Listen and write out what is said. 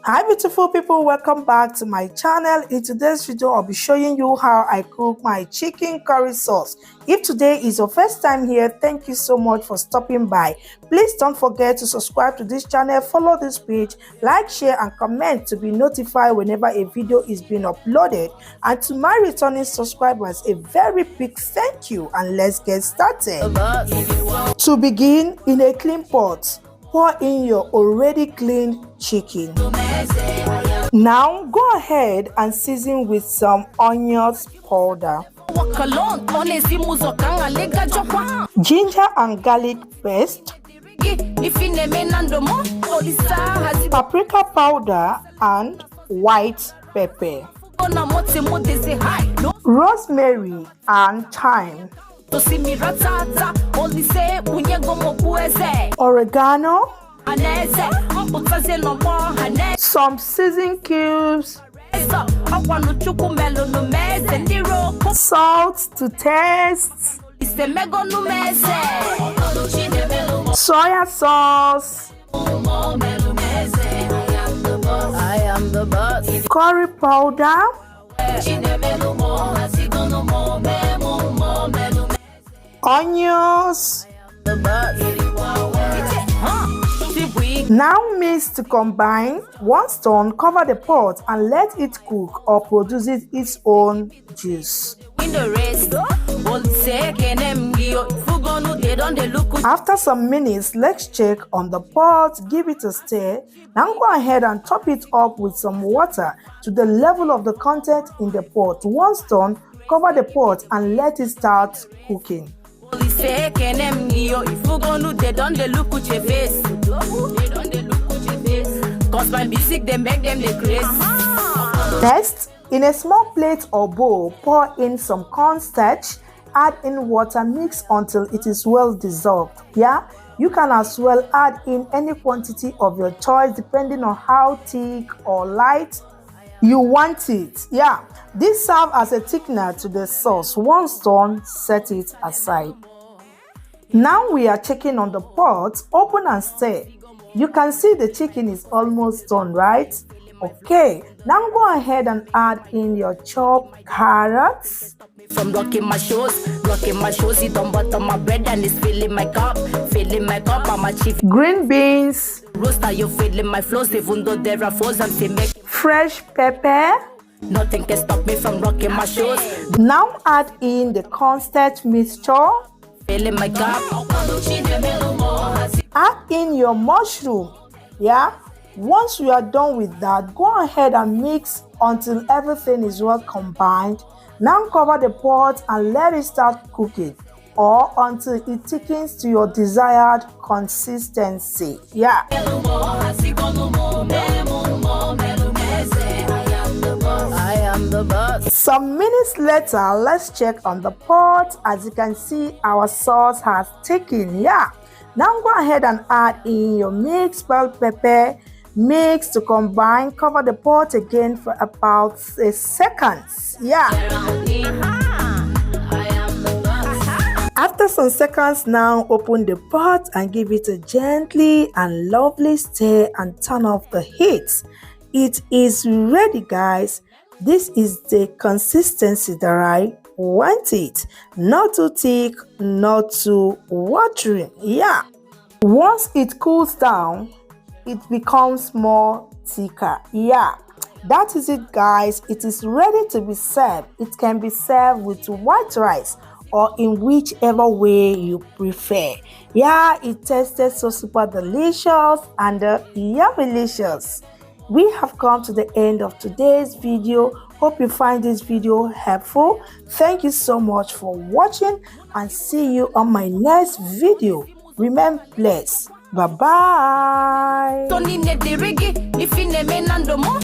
Hi beautiful people, welcome back to my channel. In today's video I'll be showing you how I cook my chicken curry sauce. If today is your first time here, thank you so much for stopping by. Please don't forget to subscribe to this channel, follow this page, like, share and comment to be notified whenever a video is being uploaded. And to my returning subscribers, a very big thank you, and let's get started. To begin, in a clean pot, pour in your already cleaned chicken. Now go ahead and season with some onions powder, ginger and garlic paste, paprika powder and white pepper, rosemary and thyme, oregano, some seasoned cubes, salt to taste, soya sauce, curry powder, onions. Now mix to combine. Once done, cover the pot and let it cook or produce its own juice. After some minutes, let's check on the pot, give it a stir. Now go ahead and top it up with some water to the level of the content in the pot. Once done, cover the pot and let it start cooking. Next, in a small plate or bowl, pour in some cornstarch, add in water, mix until it is well dissolved. You can as well add in any quantity of your choice depending on how thick or light you want it. This serves as a thickener to the sauce. Once done, set it aside. Now we are checking on the pot. Open and stir. You can see the chicken is almost done, right? Okay, now go ahead and add in your chopped carrots, from rocking my shoes, he don't butter my bread and it's filling my cup, I'm a chief. Green beans, Roaster, you filling my flows, even though there are foes and they make fresh pepper. Nothing can stop me from rocking my shoes. Now add in the cornstarch mixture, filling my cup. Add in your mushroom. Once you are done with that, go ahead and mix until everything is well combined. Now cover the pot and let it start cooking or until it thickens to your desired consistency. Some minutes later, let's check on the pot. As you can see, our sauce has thickened. Now go ahead and add in your mixed bell pepper. Mix to combine. Cover the pot again for about a second. After some seconds, now open the pot and give it a gently and lovely stir and turn off the heat. It is ready, guys. This is the consistency that I want it. Not too thick, not too watery. Once it cools down, it becomes more thicker. That is it, guys. It is ready to be served. It can be served with white rice or in whichever way you prefer. It tasted so super delicious and yummy-licious. We have come to the end of today's video. Hope you find this video helpful. Thank you so much for watching and see you on my next video. Remain blessed. Bye bye.